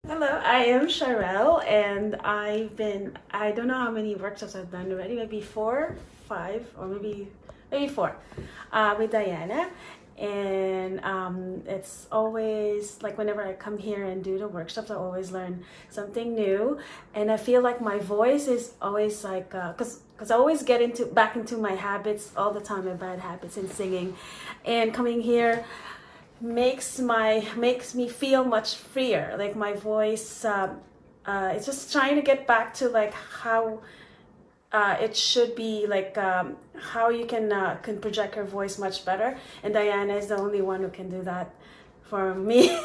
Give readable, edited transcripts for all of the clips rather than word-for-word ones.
Hello, I am Chyrell, and I don't know how many workshops I've done already, maybe 4, 5, or maybe 4, with Diana. And it's always like whenever I come here and do the workshops, I always learn something new. And I feel like my voice is always like, cause I always get back into my habits all the time, my bad habits in singing. And coming here makes me feel much freer. Like my voice, it's just trying to get back to like how it should be, like how you can project your voice much better. And Diana is the only one who can do that for me.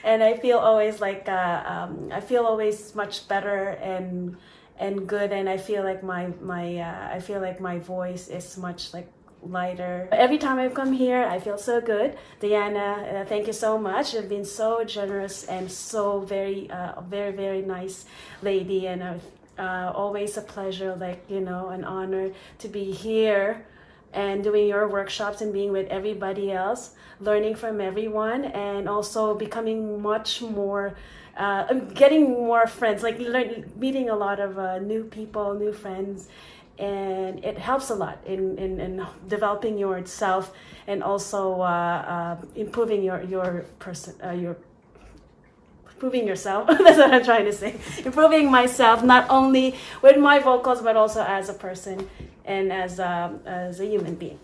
And I feel always like I feel always much better and good. And I feel like my voice is much like lighter. Every time I come here, I feel so good. Diana, thank you so much. You've been so generous and so very nice lady, and always a pleasure, like, you know, an honor to be here and doing your workshops and being with everybody else, learning from everyone, and also becoming much more getting more friends, like meeting a lot of new people, new friends. And it helps a lot in developing yourself, and also improving your improving yourself. That's what I'm trying to say. Improving myself, not only with my vocals, but also as a person and as a human being.